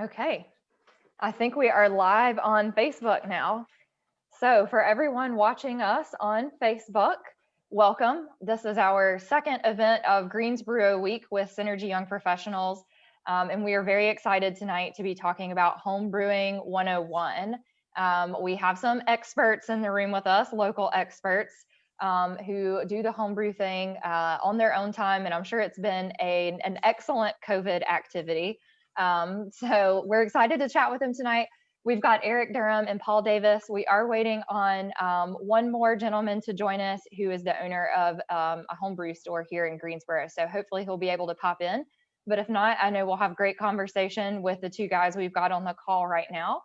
Okay, I think we are live on Facebook now. So for everyone watching us on Facebook, welcome. This is our second event of GreensBREWo Week with synerG Young Professionals. And we are very excited tonight to be talking about Homebrewing 101. We have some experts in the room with us, local experts, who do the homebrew thing on their own time. And I'm sure it's been an excellent COVID activity. So we're excited to chat with them tonight. We've got Eric Durham and Paul Davis. We are waiting on one more gentleman to join us who is the owner of a homebrew store here in Greensboro. So hopefully he'll be able to pop in. But if not, I know we'll have great conversation with the two guys we've got on the call right now.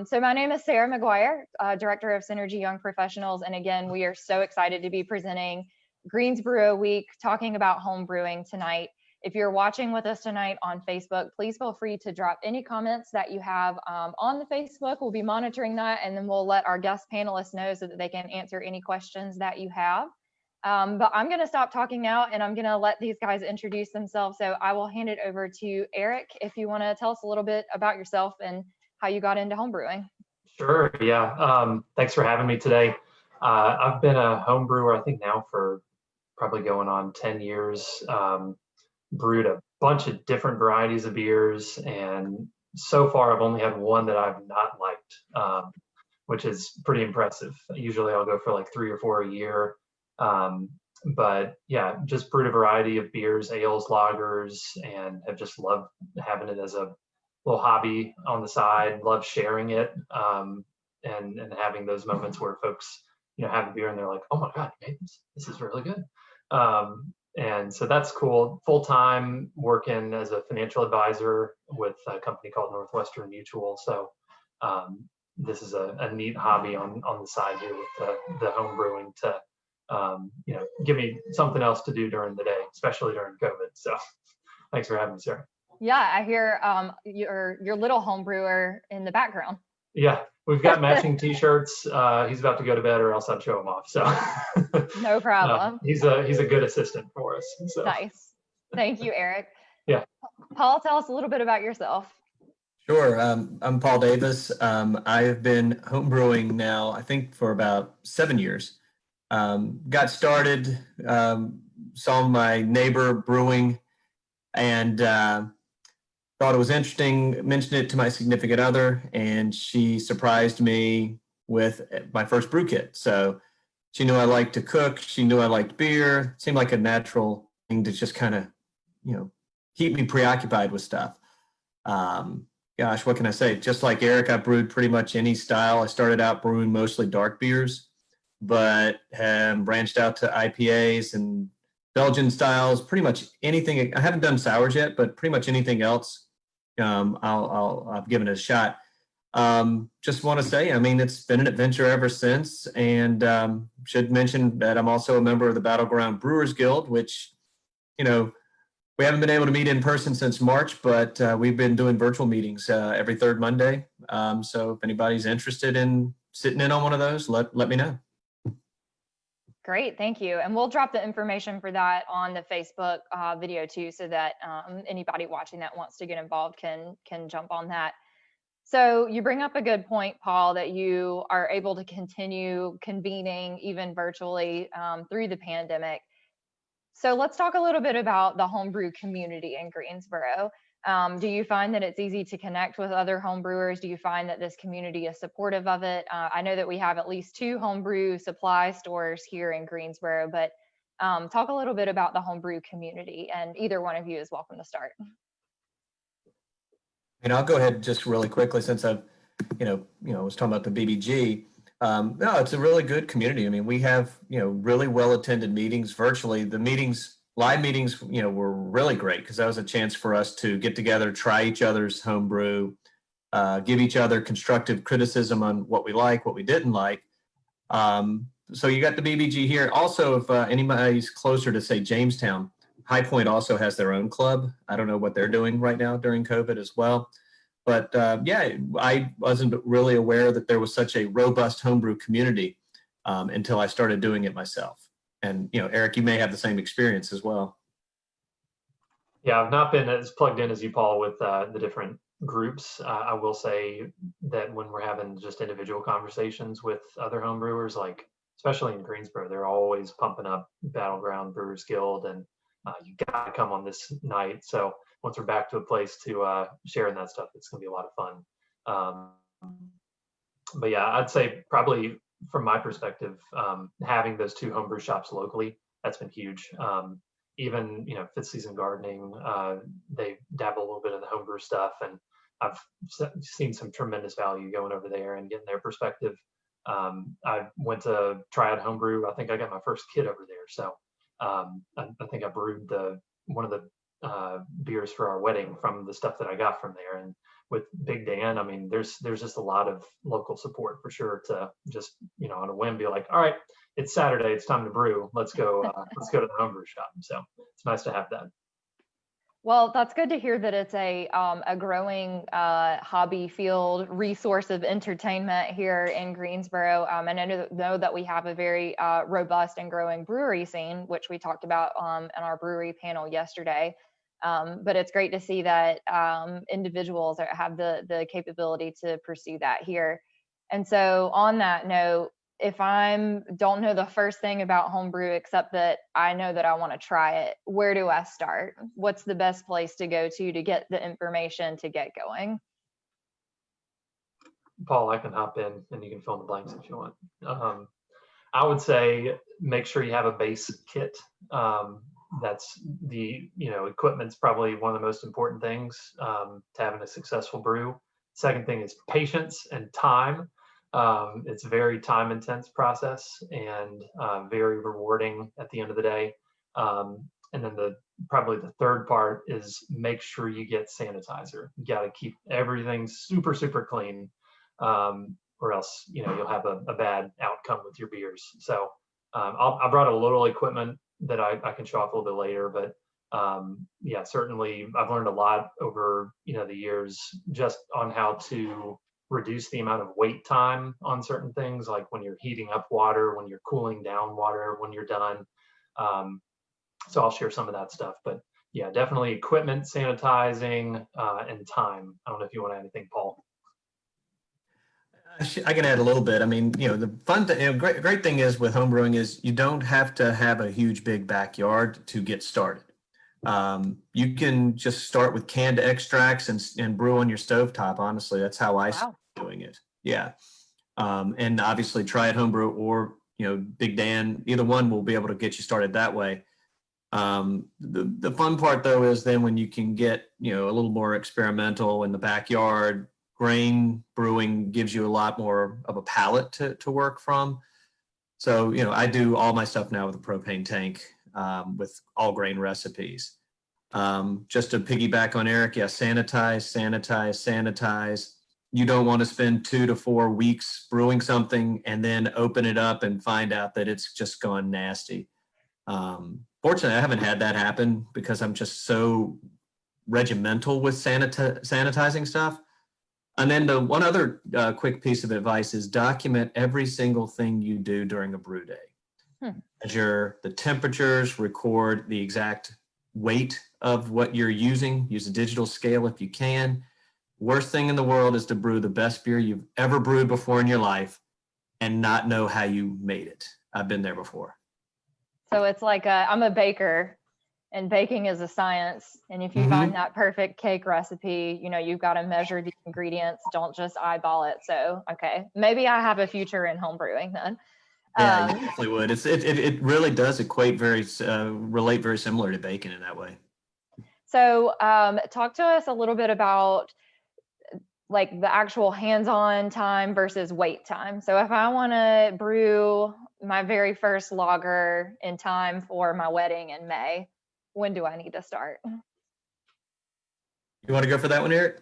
So my name is Sarah McGuire, Director of synerG Young Professionals. And again, we are so excited to be presenting GreensBREWo Week, talking about home brewing tonight. If you're watching with us tonight on Facebook, please feel free to drop any comments that you have on the Facebook. We'll be monitoring that, and then we'll let our guest panelists know so that they can answer any questions that you have. But I'm going to stop talking now, and I'm going to let these guys introduce themselves. So I will hand it over to Eric, if you want to tell us a little bit about yourself and how you got into homebrewing. Sure, yeah. Thanks for having me today. I've been a home brewer, I think now for probably going on 10 years. Brewed a bunch of different varieties of beers, and so far I've only had one that I've not liked, which is pretty impressive. Usually I'll go for like 3 or 4 a year, but yeah, just brewed a variety of beers, ales, lagers, and have just loved having it as a little hobby on the side. Love sharing it, and having those moments where folks have a beer and they're like, oh my god, you made this, this is really good. And so that's cool. Full-time working as a financial advisor with a company called Northwestern Mutual. So this is a neat hobby on the side here with the home brewing to give me something else to do during the day, especially during COVID. So thanks for having me, Sarah. Yeah, I hear your little home brewer in the background. Yeah, we've got matching t-shirts. He's about to go to bed or else I'd show him off. So no problem. He's a good assistant for us. So. Nice. Thank you, Eric. Yeah. Paul, tell us a little bit about yourself. Sure. I'm Paul Davis. I have been homebrewing now, I think, for about 7 years. Got started, saw my neighbor brewing, and thought it was interesting, mentioned it to my significant other, and she surprised me with my first brew kit. So she knew I liked to cook. She knew I liked beer. It seemed like a natural thing to just kind of, keep me preoccupied with stuff. Gosh, what can I say? Just like Eric, I brewed pretty much any style. I started out brewing mostly dark beers, but have branched out to IPAs and Belgian styles, pretty much anything. I haven't done sours yet, but pretty much anything else. I've given it a shot. Just want to say, I mean, it's been an adventure ever since, and should mention that I'm also a member of the Battleground Brewers Guild, which, we haven't been able to meet in person since March, but we've been doing virtual meetings every third Monday. So if anybody's interested in sitting in on one of those, let me know. Great, thank you. And we'll drop the information for that on the Facebook video too, so that anybody watching that wants to get involved can jump on that. So you bring up a good point, Paul, that you are able to continue convening even virtually through the pandemic. So let's talk a little bit about the homebrew community in Greensboro. Do you find that it's easy to connect with other homebrewers? Do you find that this community is supportive of it? I know that we have at least 2 homebrew supply stores here in Greensboro, but talk a little bit about the homebrew community, and either one of you is welcome to start. And I'll go ahead just really quickly, since I've, was talking about the BBG. No, it's a really good community. I mean, we have, really well-attended meetings virtually. The meetings, live meetings, were really great because that was a chance for us to get together, try each other's homebrew, give each other constructive criticism on what we like, what we didn't like. So you got the BBG here. Also, if anybody's closer to, say, Jamestown, High Point also has their own club. I don't know what they're doing right now during COVID as well. But yeah, I wasn't really aware that there was such a robust homebrew community until I started doing it myself. And, Eric, you may have the same experience as well. Yeah, I've not been as plugged in as you, Paul, with the different groups. I will say that when we're having just individual conversations with other homebrewers, like especially in Greensboro, they're always pumping up Battleground Brewers Guild, and you got to come on this night. So once we're back to a place to sharing that stuff, it's gonna be a lot of fun. But yeah, I'd say probably from my perspective, having those two homebrew shops locally, that's been huge. Even fifth season gardening, they dabble a little bit in the homebrew stuff, and I've seen some tremendous value going over there and getting their perspective. I went to Triad Homebrew. I think I got my first kit over there, so I think I brewed one of the beers for our wedding from the stuff that I got from there. And with Big Dan, I mean, there's just a lot of local support for sure to just on a whim be like, all right, it's Saturday, it's time to brew. Let's go to the homebrew shop. So it's nice to have that. Well, that's good to hear that it's a growing hobby field resource of entertainment here in Greensboro. And I know that we have a very robust and growing brewery scene, which we talked about in our brewery panel yesterday. But it's great to see that individuals have the capability to pursue that here. And so on that note, if don't know the first thing about homebrew except that I know that I want to try it, where do I start? What's the best place to go to get the information to get going? Paul, I can hop in and you can fill in the blanks if you want. I would say make sure you have a base kit. That's the equipment's probably one of the most important things to having a successful brew. Second thing is patience and time. It's a very time intense process and very rewarding at the end of the day. And then probably the third part is make sure you get sanitizer. You got to keep everything super, super clean, or else you'll have a bad outcome with your beers. So I brought a little equipment that I can show off a little bit later, but yeah, certainly I've learned a lot over the years just on how to reduce the amount of wait time on certain things, like when you're heating up water, when you're cooling down water, when you're done. So I'll share some of that stuff, but yeah, definitely equipment, sanitizing, and time. I don't know if you want to add anything, Paul. I can add a little bit. I mean, the fun thing, great thing is with homebrewing is you don't have to have a huge, big backyard to get started. You can just start with canned extracts and brew on your stovetop. Honestly, that's how I started doing it. Yeah. And obviously Triad Homebrew or, Big Dan, either one will be able to get you started that way. The fun part though is then when you can get, a little more experimental in the backyard. Grain brewing gives you a lot more of a palette to work from. So, I do all my stuff now with a propane tank with all grain recipes. Just to piggyback on Eric, yeah, sanitize. You don't want to spend 2 to 4 weeks brewing something and then open it up and find out that it's just gone nasty. Fortunately, I haven't had that happen because I'm just so regimental with sanitizing stuff. And then the one other quick piece of advice is document every single thing you do during a brew day. Measure the temperatures, record the exact weight of what you're using, use a digital scale if you can. Worst thing in the world is to brew the best beer you've ever brewed before in your life and not know how you made it. I've been there before. So it's like I'm a baker, and baking is a science. And if you find that perfect cake recipe, you've got to measure the ingredients. Don't just eyeball it. So, okay, maybe I have a future in home brewing then. Yeah, you definitely would. It really does relate very similar to baking in that way. So talk to us a little bit about like the actual hands-on time versus wait time. So if I want to brew my very first lager in time for my wedding in May, when do I need to start? You want to go for that one, Eric?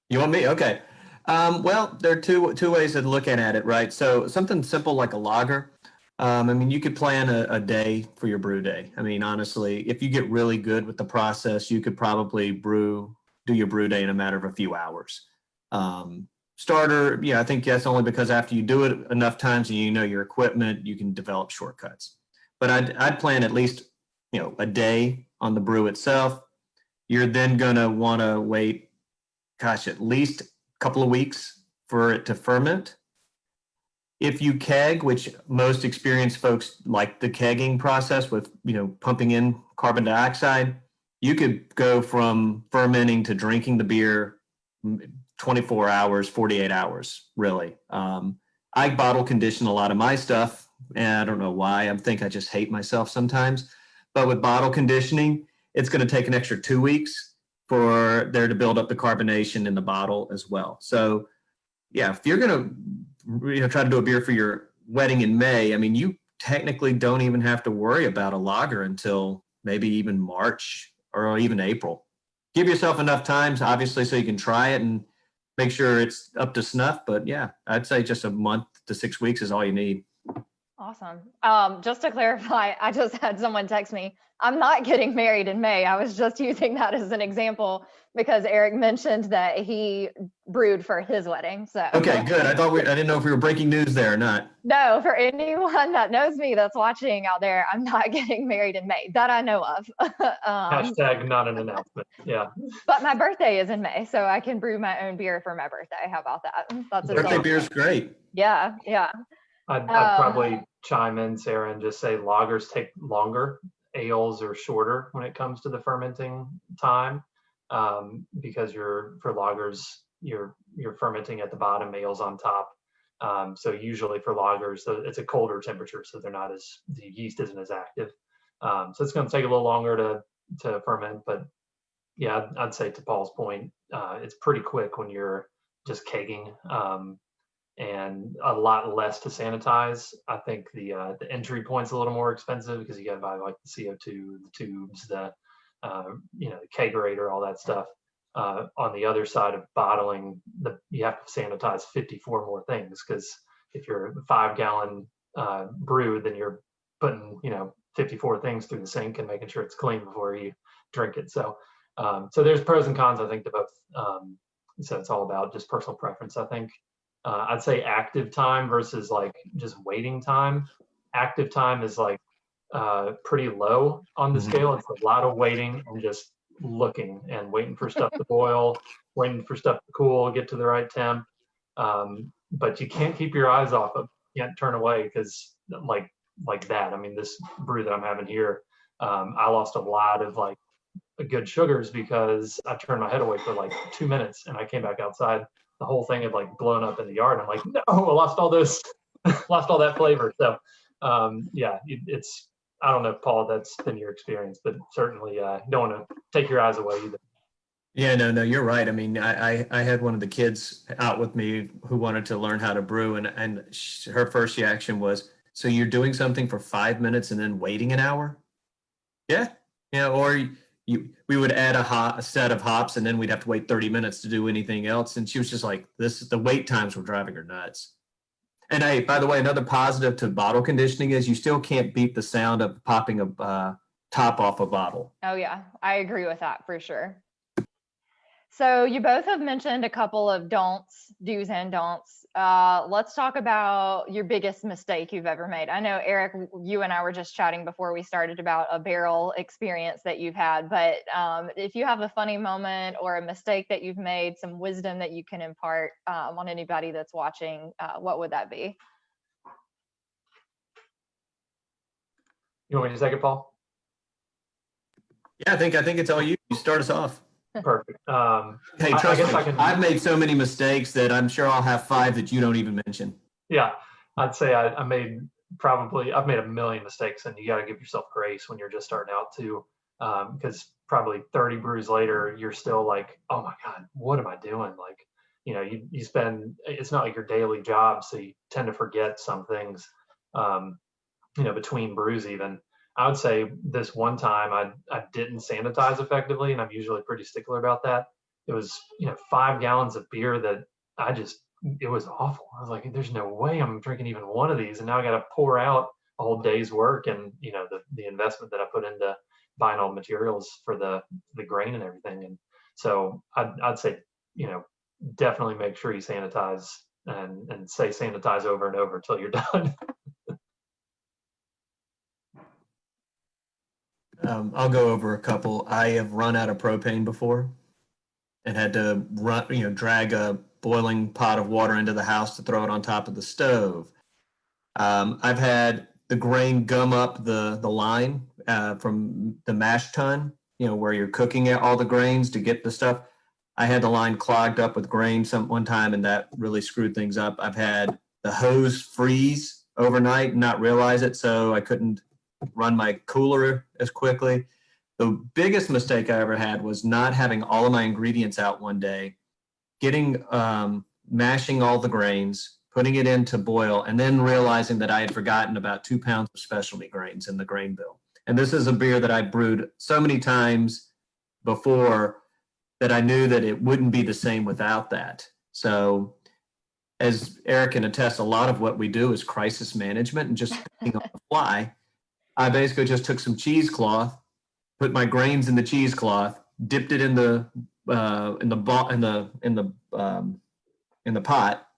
You want me? Okay. Well, there are two ways to look at it, right? So something simple like a lager. I mean, you could plan a day for your brew day. I mean, honestly, if you get really good with the process, you could probably do your brew day in a matter of a few hours. Starter, yeah, I think that's only because after you do it enough times and you know your equipment, you can develop shortcuts. But I'd plan at least a day on the brew itself. you're then going to want to wait, gosh, at least a couple of weeks for it to ferment. If you keg, which most experienced folks like the kegging process with, pumping in carbon dioxide, you could go from fermenting to drinking the beer 24 hours, 48 hours, really. I bottle condition a lot of my stuff, and I don't know why. I think I just hate myself sometimes. But with bottle conditioning, it's going to take an extra 2 weeks for there to build up the carbonation in the bottle as well. So, yeah, if you're going to try to do a beer for your wedding in May, I mean, you technically don't even have to worry about a lager until maybe even March or even April. Give yourself enough time, obviously, so you can try it and make sure it's up to snuff. But yeah, I'd say just a month to 6 weeks is all you need. Awesome. Just to clarify, I just had someone text me, I'm not getting married in May. I was just using that as an example because Eric mentioned that he brewed for his wedding. So okay, good. I didn't know if we were breaking news there or not. No, for anyone that knows me that's watching out there, I'm not getting married in May that I know of. Hashtag not an announcement. Yeah. But my birthday is in May, so I can brew my own beer for my birthday. How about that? That's birthday beer is great. Yeah. I'd probably chime in, Sarah, and just say lagers take longer. Ales are shorter when it comes to the fermenting time, because for lagers, you're fermenting at the bottom, ales on top. So usually for lagers, it's a colder temperature, so the yeast isn't as active. So it's going to take a little longer to ferment, but yeah, I'd say to Paul's point, it's pretty quick when you're just kegging. And a lot less to sanitize. I think the entry point's a little more expensive because you got to buy like the CO2, the tubes, the kegerator, all that stuff. On the other side of bottling, you have to sanitize 54 more things because if you're a 5-gallon brew, then you're putting 54 things through the sink and making sure it's clean before you drink it. So there's pros and cons, I think, to both. So it's all about just personal preference, I think. I'd say active time versus like just waiting time. Active time is like pretty low on the scale. It's a lot of waiting and just looking and waiting for stuff to boil, waiting for stuff to cool, get to the right temp. But you can't keep your eyes off of, you can't turn away because like that. I mean, this brew that I'm having here, I lost a lot of like good sugars because I turned my head away for like 2 minutes and I came back outside. The whole thing had like blown up in the yard. I'm like, no, I lost all this, lost all that flavor. So yeah, it's, I don't know, Paul, that's been your experience, but certainly don't want to take your eyes away either. Yeah, no, you're right. I mean, I had one of the kids out with me who wanted to learn how to brew, and her first reaction was, so you're doing something for 5 minutes and then waiting an hour? Yeah, or we would add a set of hops and then we'd have to wait 30 minutes to do anything else. And she was just like, the wait times were driving her nuts. And hey, by the way, another positive to bottle conditioning is you still can't beat the sound of popping a top off a bottle. Oh yeah, I agree with that for sure. So you both have mentioned a couple of do's and don'ts. Let's talk about your biggest mistake you've ever made. I know, Eric, you and I were just chatting before we started about a barrel experience that you've had, but if you have a funny moment or a mistake that you've made, some wisdom that you can impart on anybody that's watching, what would that be? You want me to take it, Paul? Yeah, I think it's all you. You start us off. Perfect. Hey, trust me, I've made so many mistakes that I'm sure I'll have 5 that you don't even mention. Yeah, I'd say I've made a million mistakes, and you got to give yourself grace when you're just starting out too, because probably 30 brews later, you're still like, oh my God, what am I doing? Like, you spend, it's not like your daily job, so you tend to forget some things, between brews even. I would say this one time I didn't sanitize effectively, and I'm usually pretty stickler about that. It was 5 gallons of beer that it was awful. I was like, there's no way I'm drinking even one of these, and now I got to pour out a whole day's work and the investment that I put into buying all the materials for the grain and everything. And so I'd say definitely make sure you sanitize and say sanitize over and over until you're done. I'll go over a couple. I have run out of propane before and had to drag a boiling pot of water into the house to throw it on top of the stove. I've had the grain gum up the line from the mash tun, where you're cooking all the grains to get the stuff. I had the line clogged up with grain one time, and that really screwed things up. I've had the hose freeze overnight and not realize it, so I couldn't run my cooler as quickly. The biggest mistake I ever had was not having all of my ingredients out one day, mashing all the grains, putting it in to boil, and then realizing that I had forgotten about 2 pounds of specialty grains in the grain bill. And this is a beer that I brewed so many times before that I knew that it wouldn't be the same without that. So as Eric can attest, a lot of what we do is crisis management and just thinking on the fly. I basically just took some cheesecloth, put my grains in the cheesecloth, dipped it in the pot,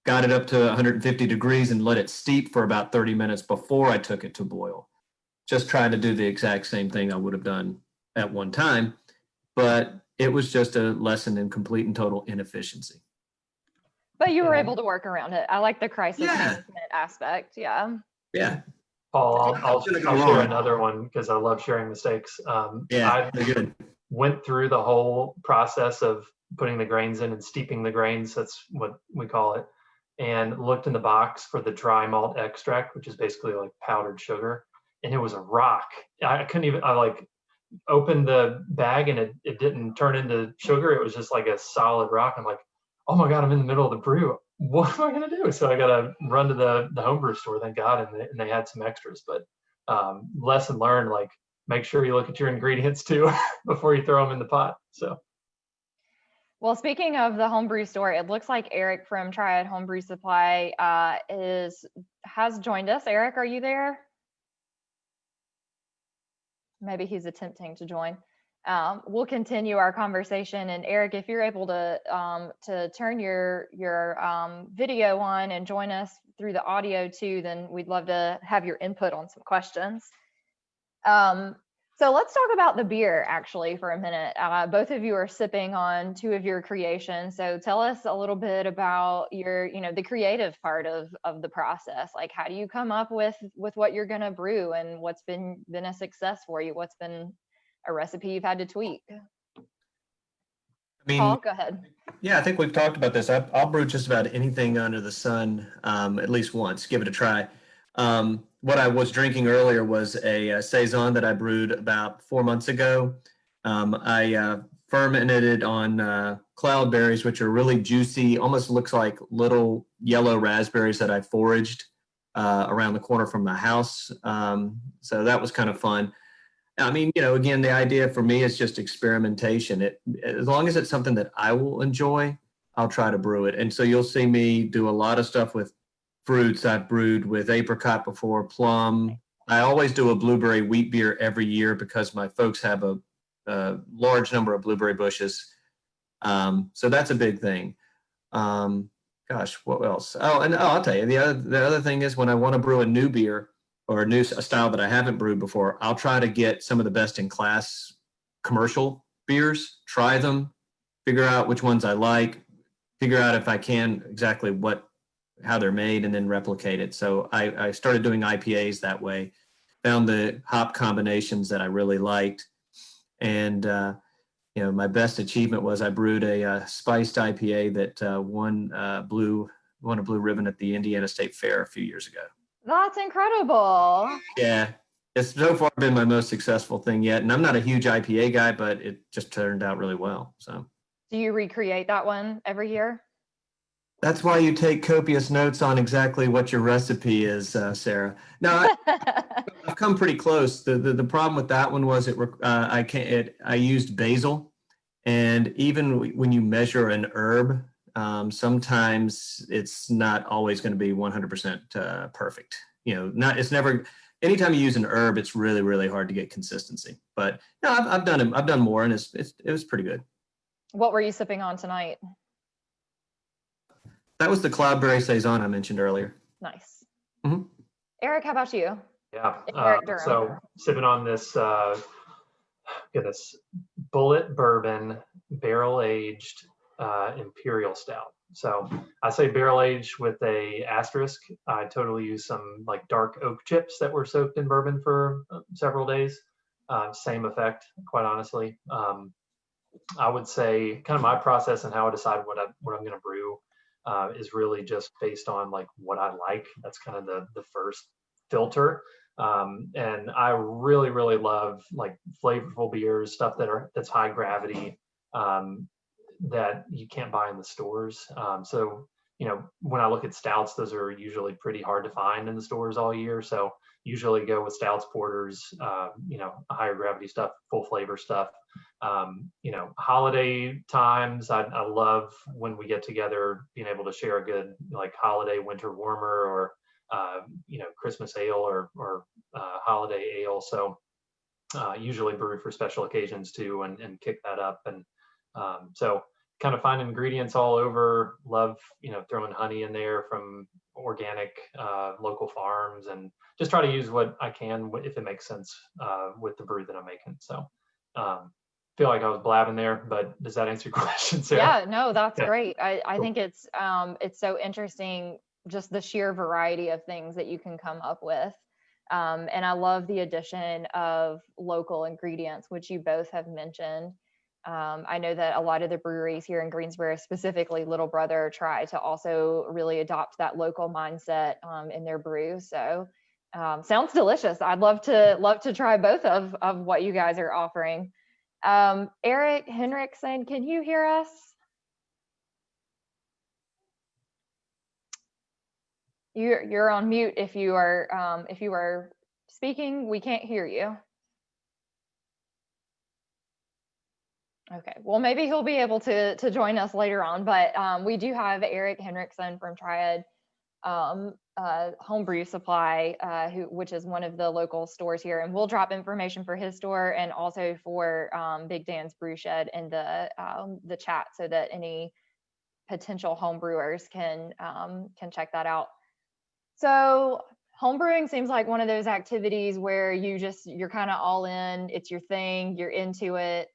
got it up to 150 degrees and let it steep for about 30 minutes before I took it to boil. Just trying to do the exact same thing I would have done at one time, but it was just a lesson in complete and total inefficiency. But you were able to work around it. I like the crisis management aspect. Yeah. Yeah. Paul, I'll share another one because I love sharing mistakes. Yeah, I good. went through the whole process of putting the grains in and steeping the grains. That's what we call it. And looked in the box for the dry malt extract, which is basically like powdered sugar. And it was a rock. I opened the bag and it didn't turn into sugar. It was just like a solid rock. I'm like, oh my God, I'm in the middle of the brew. What am I going to do? So I got to run to the homebrew store, thank God. And they had some extras, but lesson learned, like make sure you look at your ingredients too before you throw them in the pot. So. Well, speaking of the homebrew store, it looks like Eric from Triad Homebrew Supply has joined us. Eric, are you there? Maybe he's attempting to join. We'll continue our conversation. And Eric, if you're able to turn your video on and join us through the audio too, then we'd love to have your input on some questions. So let's talk about the beer actually for a minute. Both of you are sipping on two of your creations. So tell us a little bit about your, the creative part of the process. Like, how do you come up with what you're going to brew, and what's been a success for you? What's been a recipe you've had to tweak? Paul, go ahead. Yeah, I think we've talked about this. I'll brew just about anything under the sun at least once, give it a try. What I was drinking earlier was a Saison that I brewed about 4 months ago. I fermented it on cloudberries, which are really juicy, almost looks like little yellow raspberries that I foraged around the corner from my house. So that was kind of fun. I mean, again, the idea for me is just experimentation. As long as it's something that I will enjoy, I'll try to brew it. And so you'll see me do a lot of stuff with fruits. I've brewed with apricot before, plum. I always do a blueberry wheat beer every year because my folks have a large number of blueberry bushes. So that's a big thing. Gosh, what else? I'll tell you, the other thing is when I want to brew a new beer or a style that I haven't brewed before, I'll try to get some of the best in class commercial beers, try them, figure out which ones I like, figure out if I can exactly how they're made, and then replicate it. So I started doing IPAs that way, found the hop combinations that I really liked. And, my best achievement was I brewed a spiced IPA that won a blue ribbon at the Indiana State Fair a few years ago. That's incredible. Yeah, it's so far been my most successful thing yet. And I'm not a huge IPA guy, but it just turned out really well. So. Do you recreate that one every year? That's why you take copious notes on exactly what your recipe is, Sarah. No, I've come pretty close. The problem with that one was I used basil, and even when you measure an herb, sometimes it's not always going to be 100% perfect. It's never. Anytime you use an herb, it's really, really hard to get consistency. But no, I've done more, and it was pretty good. What were you sipping on tonight? That was the cloudberry Saison I mentioned earlier. Nice. Mm-hmm. Eric, how about you? Yeah. Eric Durham. So sipping on this, goodness, Bullet Bourbon barrel aged imperial stout. So I say barrel aged with a asterisk. I totally use some like dark oak chips that were soaked in bourbon for several days. Same effect, quite honestly. I would say kind of my process and how I decide what I'm going to brew is really just based on like what I like. That's kind of the first filter. And I really love like flavorful beers, stuff that's high gravity, that you can't buy in the stores. So when I look at stouts, those are usually pretty hard to find in the stores all year. So usually go with stouts, porters, higher gravity stuff, full flavor stuff. Holiday times, I love when we get together, being able to share a good like holiday winter warmer or Christmas ale or holiday ale. So usually brew for special occasions too, and kick that up. And so kind of find ingredients all over. Love throwing honey in there from organic local farms, and just try to use what I can if it makes sense with the brew that I'm making. So feel like I was blabbing there, but does that answer your question, Sarah? Yeah, no, that's Yeah. great. I Cool. think it's so interesting, just the sheer variety of things that you can come up with. And I love the addition of local ingredients, which you both have mentioned. I know that a lot of the breweries here in Greensboro, specifically Little Brother, try to also really adopt that local mindset in their brew. So sounds delicious. I'd love to try both of what you guys are offering. Eric Henrikson, can you hear us? You're on mute if you are speaking. We can't hear you. Okay, well, maybe he'll be able to join us later on, but we do have Eric Henrikson from Triad Homebrew Supply, which is one of the local stores here, and we'll drop information for his store and also for Big Dan's Brew Shed in the chat, so that any potential homebrewers can check that out. So homebrewing seems like one of those activities where you're kind of all in. It's your thing. You're into it.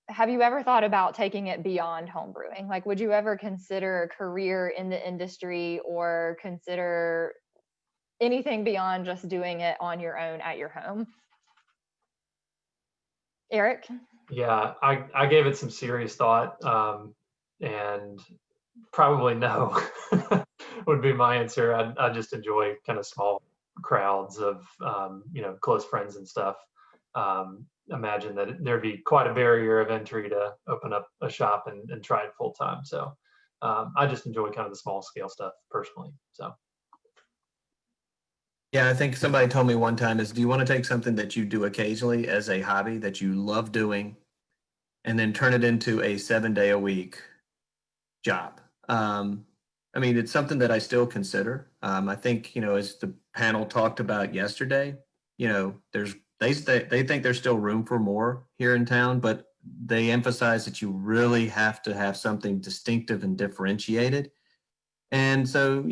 Have you ever thought about taking it beyond homebrewing? Like, would you ever consider a career in the industry, or consider anything beyond just doing it on your own at your home? Eric? Yeah, I gave it some serious thought, and probably no would be my answer. I just enjoy kind of small crowds of close friends and stuff. Imagine that there'd be quite a barrier of entry to open up a shop and try it full time. So I just enjoy kind of the small scale stuff personally. So Yeah, I think somebody told me one time do you want to take something that you do occasionally as a hobby that you love doing, and then turn it into a 7-day a week job? I mean, it's something that I still consider. I think, as the panel talked about yesterday, they think there's still room for more here in town, but they emphasize that you really have to have something distinctive and differentiated. And so,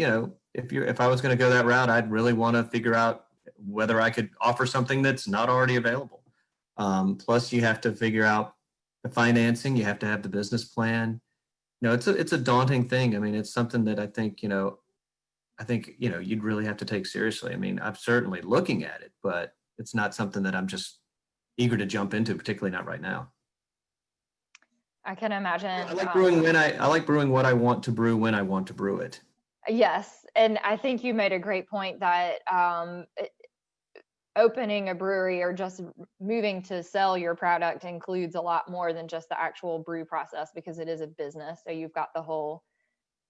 if I was going to go that route, I'd really want to figure out whether I could offer something that's not already available. Plus, you have to figure out the financing. You have to have the business plan. It's a daunting thing. I mean, it's something that I think you'd really have to take seriously. I mean, I'm certainly looking at it, but it's not something that I'm just eager to jump into, particularly not right now. I can imagine. I like brewing I like brewing what I want to brew when I want to brew it. Yes, and I think you made a great point that opening a brewery or just moving to sell your product includes a lot more than just the actual brew process, because it is a business. So you've got the whole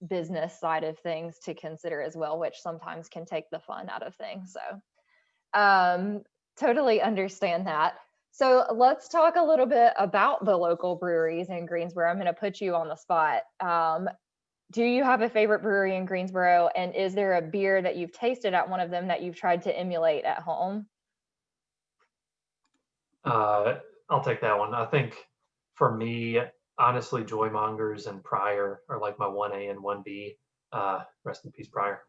business side of things to consider as well, which sometimes can take the fun out of things. So totally understand that. So let's talk a little bit about the local breweries in Greensboro. I'm going to put you on the spot. Do you have a favorite brewery in Greensboro? And is there a beer that you've tasted at one of them that you've tried to emulate at home? I'll take that one. I think for me, honestly, Joymongers and Pryor are like my 1A and 1B. Rest in peace, Pryor.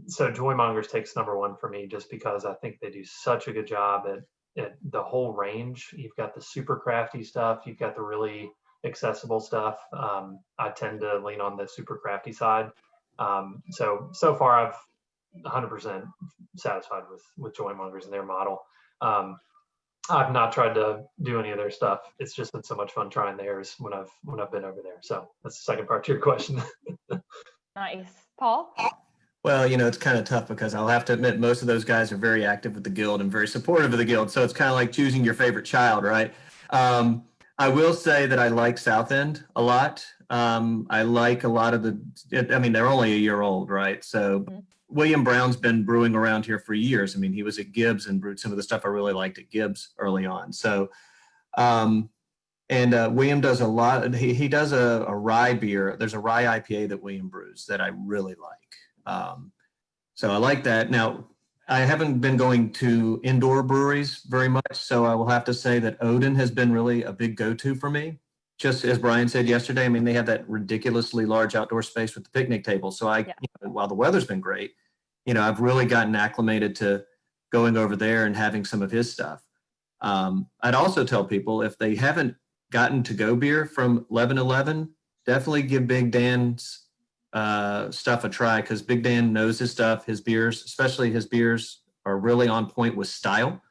so Joy Mongers takes number one for me, just because I think they do such a good job at the whole range. You've got the super crafty stuff, you've got the really accessible stuff. I tend to lean on the super crafty side. So far I've 100% satisfied with Joy Mongers and their model. I've not tried to do any of their stuff. It's just been so much fun trying theirs when I've been over there. So that's the second part to your question. Nice. Paul? Well, it's kind of tough because I'll have to admit most of those guys are very active with the guild and very supportive of the guild. So it's kind of like choosing your favorite child, right? I will say that I like South End a lot. I like a lot of they're only a year old, right? So William Brown's been brewing around here for years. I mean, he was at Gibbs and brewed some of the stuff I really liked at Gibbs early on. So, William does a lot. He does a rye beer. There's a rye IPA that William brews that I really like. So I like that. Now, I haven't been going to indoor breweries very much, so I will have to say that Odin has been really a big go-to for me. Just as Brian said yesterday, I mean, they have that ridiculously large outdoor space with the picnic table. So while the weather's been great, I've really gotten acclimated to going over there and having some of his stuff. I'd also tell people, if they haven't gotten to-go beer from 1111, definitely give Big Dan's stuff a try, because Big Dan knows his stuff. His beers, especially his beers, are really on point with style.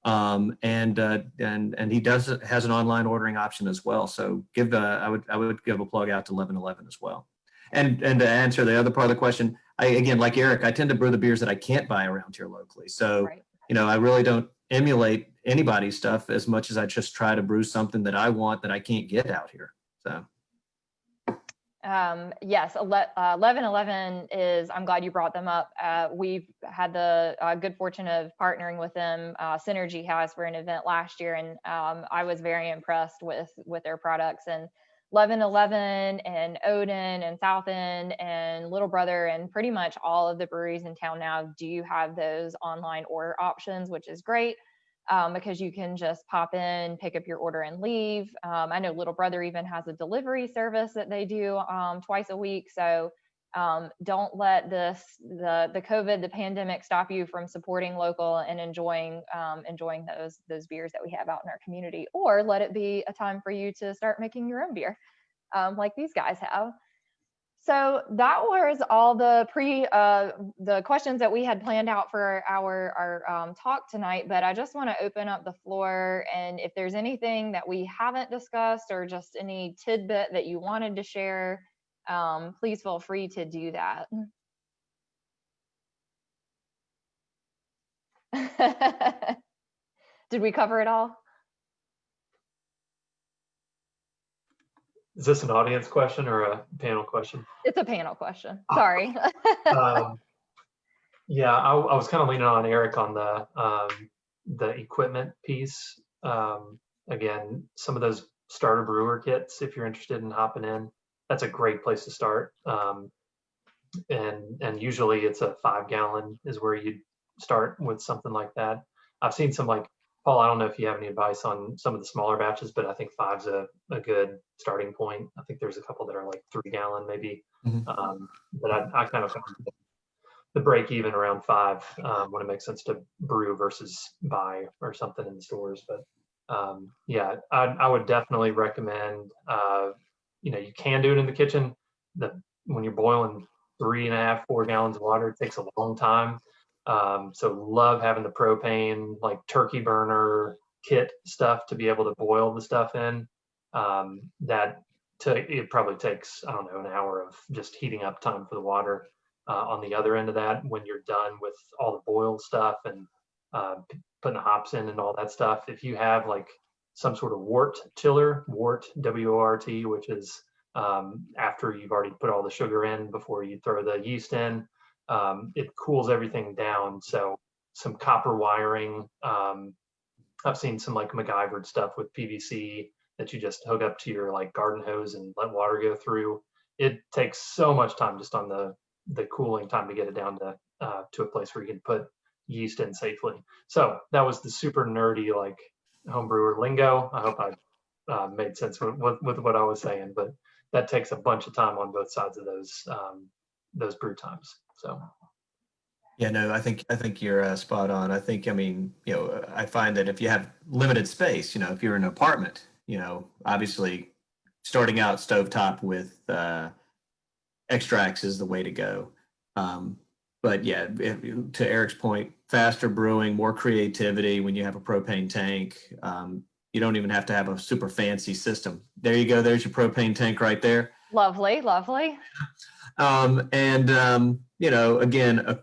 And he has an online ordering option as well. So I would give a plug out to 1111 as well. And to answer the other part of the question, again, like Eric, I tend to brew the beers that I can't buy around here locally. So, Right. I really don't emulate anybody's stuff as much as I just try to brew something that I want that I can't get out here. So. Yes, 1111 is, I'm glad you brought them up. We've had the good fortune of partnering with them. synerG has for an event last year, and I was very impressed with their products. And 1111 and Odin and South End and Little Brother and pretty much all of the breweries in town now do have those online order options, which is great. Because you can just pop in, pick up your order and leave. I know Little Brother even has a delivery service that they do twice a week. So don't let the COVID, the pandemic, stop you from supporting local and enjoying those beers that we have out in our community, or let it be a time for you to start making your own beer, like these guys have. So that was all the questions that we had planned out for our talk tonight, but I just want to open up the floor, and if there's anything that we haven't discussed or just any tidbit that you wanted to share, please feel free to do that. Did we cover it all? Is this an audience question or a panel question? It's a panel question. Sorry. Yeah, I was kind of leaning on Eric on the equipment piece. Again, some of those starter brewer kits, if you're interested in hopping in, that's a great place to start. And usually it's a 5-gallon is where you start with something like that. I've seen some, like, Paul, I don't know if you have any advice on some of the smaller batches, but I think 5's a good starting point. I think there's a couple that are like 3-gallon maybe. But I kind of found the break even around 5 when it makes sense to brew versus buy or something in the stores. But yeah, I would definitely recommend, you can do it in the kitchen. When you're boiling 3.5, 4 gallons of water, it takes a long time. So love having the propane, like turkey burner kit stuff to be able to boil the stuff in. It probably takes, I don't know, an hour of just heating up time for the water. On the other end of that, when you're done with all the boiled stuff and putting the hops in and all that stuff, if you have like some sort of wort chiller, W-O-R-T, which is after you've already put all the sugar in before you throw the yeast in, it cools everything down. So some copper wiring. I've seen some like MacGyvered stuff with PVC that you just hook up to your like garden hose and let water go through. It takes so much time just on the cooling time to get it down to a place where you can put yeast in safely. So that was the super nerdy like homebrewer lingo. I hope I made sense with what I was saying, but that takes a bunch of time on both sides of those brew times. So Yeah, no, I think you're spot on. I mean, I find that if you have limited space, if you're in an apartment, obviously starting out stovetop with extracts is the way to go. Um, but yeah, to Eric's point, faster brewing, more creativity when you have a propane tank. You don't even have to have a super fancy system. There you go. There's your propane tank right there. Lovely, lovely. Again, a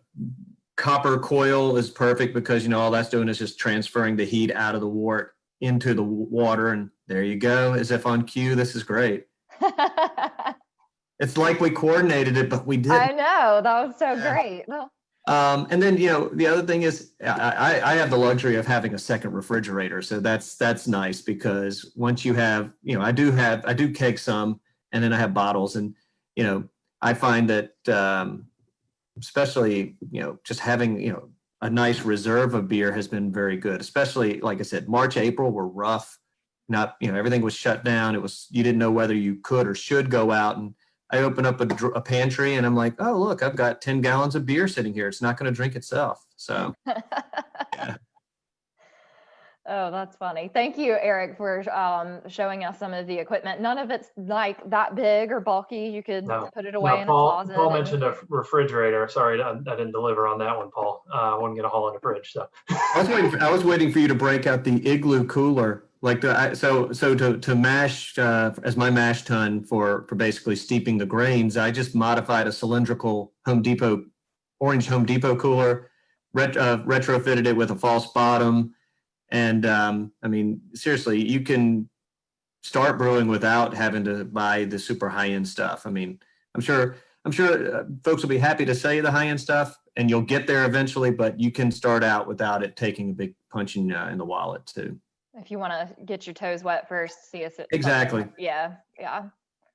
copper coil is perfect because all that's doing is just transferring the heat out of the wort into the water, and there you go, as if on cue. This is great. It's like we coordinated it, but we I didn't. know, that was so great. Well, And then the other thing is I have the luxury of having a second refrigerator, so that's nice because once you have I do keg some, and then I have bottles, and I find that especially just having a nice reserve of beer has been very good. Especially like I said, March, April were rough. Not everything was shut down. It was you didn't know whether you could or should go out, and I open up a pantry and I'm like, oh look, I've got 10 gallons of beer sitting here. It's not going to drink itself. So yeah. oh, that's funny. Thank you, Eric, for showing us some of the equipment. None of it's like that big or bulky. You could No, put it no. away in a Paul closet. Paul And mentioned a refrigerator. Sorry, I didn't deliver on that one, Paul. I wasn't gonna haul in a fridge. So I was waiting for you to break out the igloo cooler, like to mash as my mash tun for basically steeping the grains. I just modified a cylindrical orange Home Depot cooler, retrofitted it with a false bottom, and I mean seriously, you can start brewing without having to buy the super high end stuff. I mean, I'm sure folks will be happy to sell you the high end stuff, and you'll get there eventually. But you can start out without it taking a big punch in the wallet too. if you want to get your toes wet first, see if it's something. Exactly. Yeah, yeah.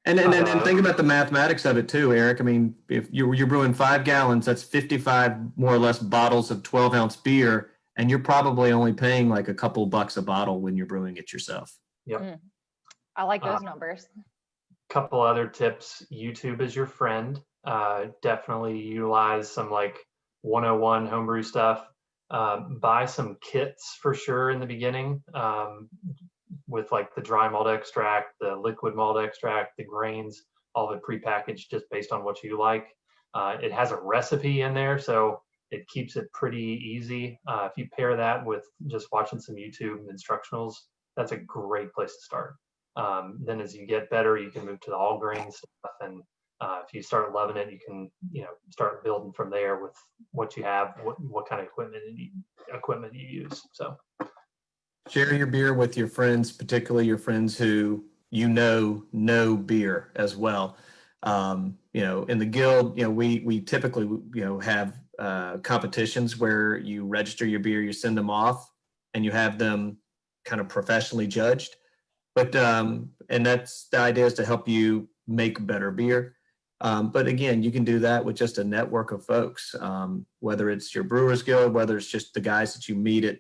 And think about the mathematics of it too, Eric. I mean, if you're brewing 5 gallons, that's 55 more or less bottles of 12-ounce beer, and you're probably only paying like a couple bucks a bottle when you're brewing it yourself. yep. Mm, I like those numbers. Couple other tips. YouTube is your friend. Definitely utilize some like 101 homebrew stuff. Buy some kits for sure in the beginning, with like the dry malt extract, the liquid malt extract, the grains, all of it prepackaged just based on what you like. It has a recipe in there, so it keeps it pretty easy. If you pair that with just watching some YouTube instructionals, that's a great place to start. Then as you get better, you can move to the all grain stuff, and if you start loving it, you can start building from there with what you have, what kind of equipment you use. So Share your beer with your friends, particularly your friends who know beer as well. In the guild, we typically have competitions where you register your beer, you send them off, and you have them kind of professionally judged. But and that's the idea is to help you make better beer. But again, you can do that with just a network of folks, whether it's your Brewers Guild, whether it's just the guys that you meet at,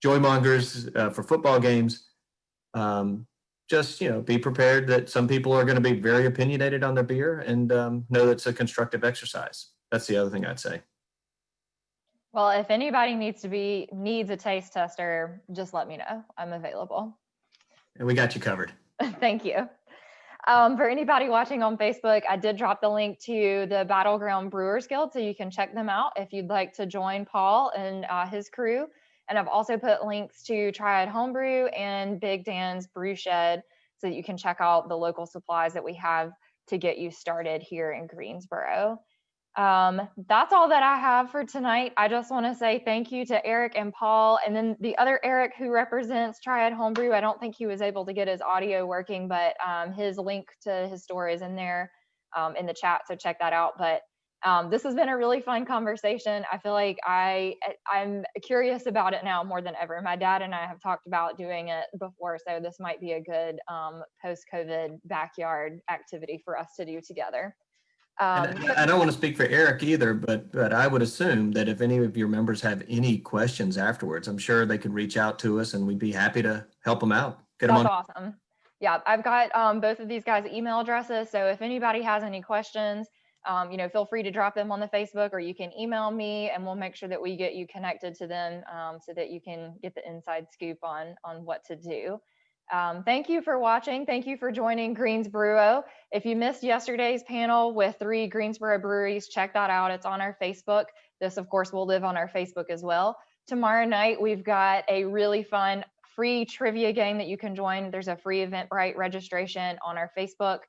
Joymongers for football games. Just, be prepared that some people are going to be very opinionated on their beer, and know that it's a constructive exercise. That's the other thing I'd say. Well, if anybody needs a taste tester, just let me know. I'm available. And we got you covered. Thank you. For anybody watching on Facebook, I did drop the link to the Battleground Brewers Guild, so you can check them out if you'd like to join Paul and his crew. And I've also put links to Triad Homebrew and Big Dan's Brew Shed, so that you can check out the local supplies that we have to get you started here in Greensboro. That's all that I have for tonight. I just want to say thank you to Eric and Paul, and then the other Eric who represents Triad Homebrew. I don't think he was able to get his audio working, but his link to his store is in there in the chat, so check that out. But this has been a really fun conversation. I feel like I'm curious about it now more than ever. My dad and I have talked about doing it before, so this might be a good post-COVID backyard activity for us to do together. I don't want to speak for Eric either, but I would assume that if any of your members have any questions afterwards, I'm sure they could reach out to us and we'd be happy to help them out. That's awesome. Yeah, I've got both of these guys' email addresses, so if anybody has any questions, feel free to drop them on the Facebook, or you can email me and we'll make sure that we get you connected to them so that you can get the inside scoop on what to do. Thank you for watching. Thank you for joining GreensBREWo. If you missed yesterday's panel with 3 Greensboro breweries, check that out. It's on our Facebook. This, of course, will live on our Facebook as well. Tomorrow night, we've got a really fun free trivia game that you can join. There's a free Eventbrite registration on our Facebook.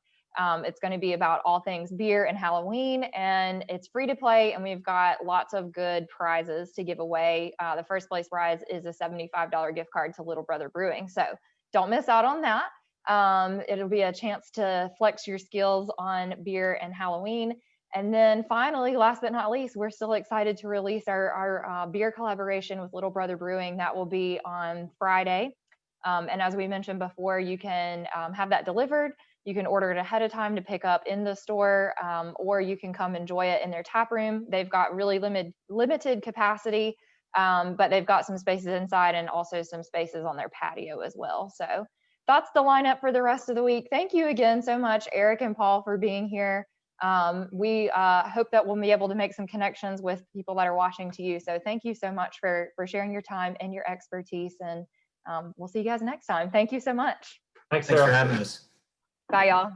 It's going to be about all things beer and Halloween, and it's free to play, and we've got lots of good prizes to give away. The first place prize is a $75 gift card to Little Brother Brewing, so don't miss out on that. It'll be a chance to flex your skills on beer and Halloween. And then finally, last but not least, we're still excited to release our beer collaboration with Little Brother Brewing. That will be on Friday. And as we mentioned before, you can have that delivered. You can order it ahead of time to pick up in the store, or you can come enjoy it in their tap room. They've got really limited capacity, but they've got some spaces inside and also some spaces on their patio as well. So that's the lineup for the rest of the week. Thank you again so much, Eric and Paul, for being here. We hope that we'll be able to make some connections with people that are watching to you. So thank you so much for sharing your time and your expertise, and we'll see you guys next time. Thank you so much. Thanks for having us. Bye, y'all.